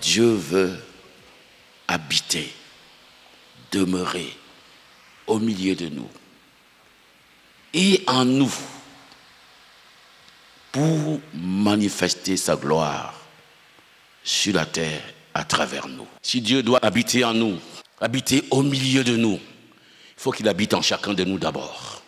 Dieu veut habiter, demeurer au milieu de nous et en nous pour manifester sa gloire sur la terre à travers nous. Si Dieu doit habiter en nous, habiter au milieu de nous, il faut qu'il habite en chacun de nous d'abord.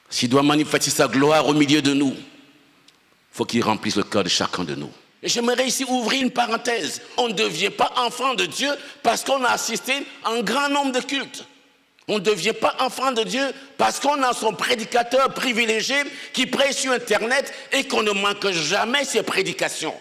S'il doit manifester sa gloire au milieu de nous, il faut qu'il remplisse le cœur de chacun de nous. Et j'aimerais ici ouvrir une parenthèse. On ne devient pas enfant de Dieu parce qu'on a assisté à un grand nombre de cultes. On ne devient pas enfant de Dieu parce qu'on a son prédicateur privilégié qui prêche sur Internet et qu'on ne manque jamais ses prédications.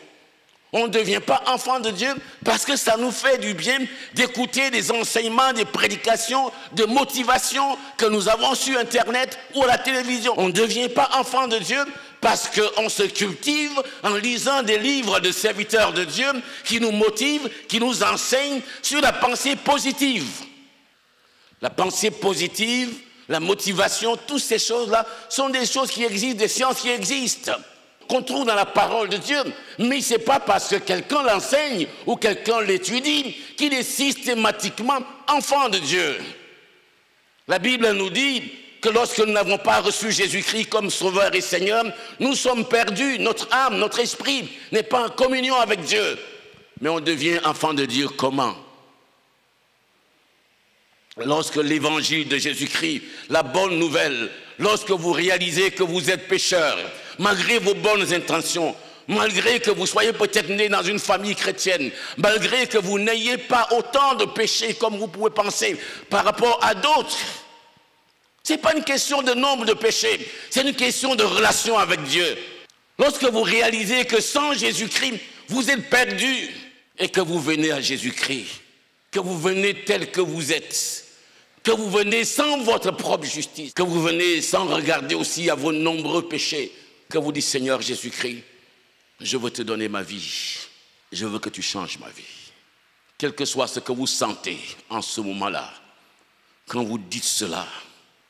On ne devient pas enfant de Dieu parce que ça nous fait du bien d'écouter des enseignements, des prédications, de motivation que nous avons sur Internet ou à la télévision. On ne devient pas enfant de Dieu parce qu'on se cultive en lisant des livres de serviteurs de Dieu qui nous motivent, qui nous enseignent sur la pensée positive. La pensée positive, la motivation, toutes ces choses-là sont des choses qui existent, des sciences qui existent, qu'on trouve dans la parole de Dieu. Mais ce n'est pas parce que quelqu'un l'enseigne ou quelqu'un l'étudie qu'il est systématiquement enfant de Dieu. La Bible nous dit que lorsque nous n'avons pas reçu Jésus-Christ comme Sauveur et Seigneur, nous sommes perdus, notre âme, notre esprit n'est pas en communion avec Dieu. Mais on devient enfant de Dieu comment? Lorsque l'évangile de Jésus-Christ, la bonne nouvelle, lorsque vous réalisez que vous êtes pécheur, malgré vos bonnes intentions, malgré que vous soyez peut-être né dans une famille chrétienne, malgré que vous n'ayez pas autant de péchés comme vous pouvez penser par rapport à d'autres, ce n'est pas une question de nombre de péchés, c'est une question de relation avec Dieu. Lorsque vous réalisez que sans Jésus-Christ, vous êtes perdu et que vous venez à Jésus-Christ, que vous venez tel que vous êtes, que vous venez sans votre propre justice, que vous venez sans regarder aussi à vos nombreux péchés, que vous dites Seigneur Jésus-Christ, je veux te donner ma vie, je veux que tu changes ma vie. Quel que soit ce que vous sentez en ce moment-là, quand vous dites cela,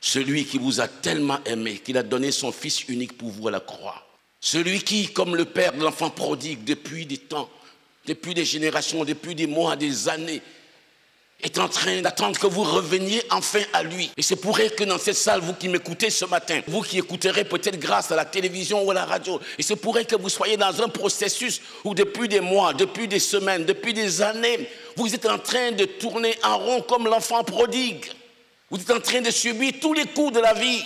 celui qui vous a tellement aimé, qu'il a donné son Fils unique pour vous à la croix, celui qui, comme le Père de l'enfant prodigue, depuis des temps, depuis des générations, depuis des mois, des années, est en train d'attendre que vous reveniez enfin à lui. Et c'est pour que dans cette salle, vous qui m'écoutez ce matin, vous qui écouterez peut-être grâce à la télévision ou à la radio, et c'est pour que vous soyez dans un processus où depuis des mois, depuis des semaines, depuis des années, vous êtes en train de tourner en rond comme l'enfant prodigue. Vous êtes en train de subir tous les coups de la vie.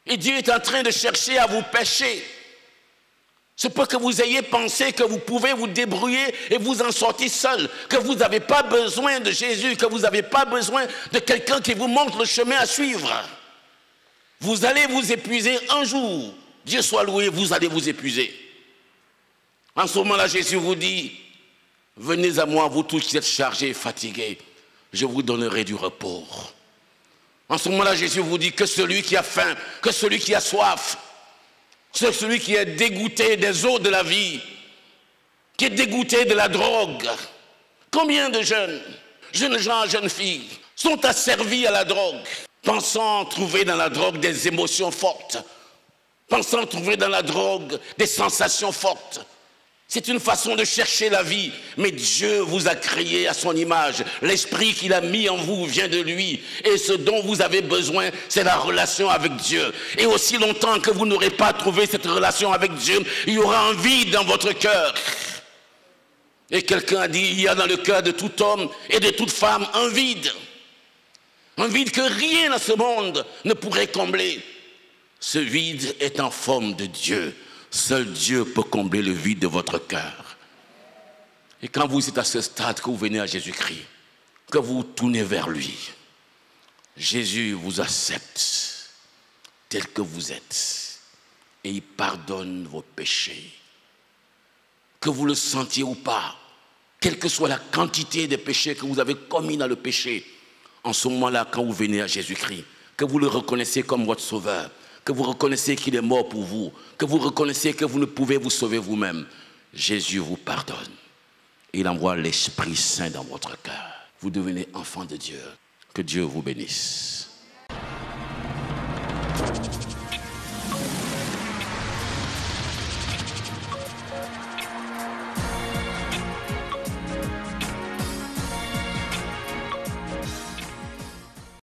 Et Dieu est en train de chercher à vous pêcher. C'est pas que vous ayez pensé que vous pouvez vous débrouiller et vous en sortir seul, que vous n'avez pas besoin de Jésus, que vous n'avez pas besoin de quelqu'un qui vous montre le chemin à suivre. Vous allez vous épuiser un jour. Dieu soit loué, vous allez vous épuiser. En ce moment-là, Jésus vous dit, venez à moi, vous tous qui êtes chargés et fatigués, je vous donnerai du repos. En ce moment-là, Jésus vous dit que celui qui a faim, que celui qui a soif, c'est celui qui est dégoûté des eaux de la vie, qui est dégoûté de la drogue. Combien de jeunes gens, jeunes filles, sont asservis à la drogue, pensant trouver dans la drogue des émotions fortes, pensant trouver dans la drogue des sensations fortes. C'est une façon de chercher la vie, mais Dieu vous a créé à son image. L'esprit qu'il a mis en vous vient de lui. Et ce dont vous avez besoin, c'est la relation avec Dieu. Et aussi longtemps que vous n'aurez pas trouvé cette relation avec Dieu, il y aura un vide dans votre cœur. Et quelqu'un a dit, il y a dans le cœur de tout homme et de toute femme un vide. Un vide que rien dans ce monde ne pourrait combler. Ce vide est en forme de Dieu. Seul Dieu peut combler le vide de votre cœur. Et quand vous êtes à ce stade, que vous venez à Jésus-Christ, que vous tournez vers lui, Jésus vous accepte tel que vous êtes et il pardonne vos péchés. Que vous le sentiez ou pas, quelle que soit la quantité de péchés que vous avez commis dans le péché, en ce moment-là, quand vous venez à Jésus-Christ, que vous le reconnaissez comme votre sauveur, que vous reconnaissez qu'il est mort pour vous, que vous reconnaissez que vous ne pouvez vous sauver vous-même, Jésus vous pardonne. Et il envoie l'Esprit Saint dans votre cœur. Vous devenez enfant de Dieu. Que Dieu vous bénisse.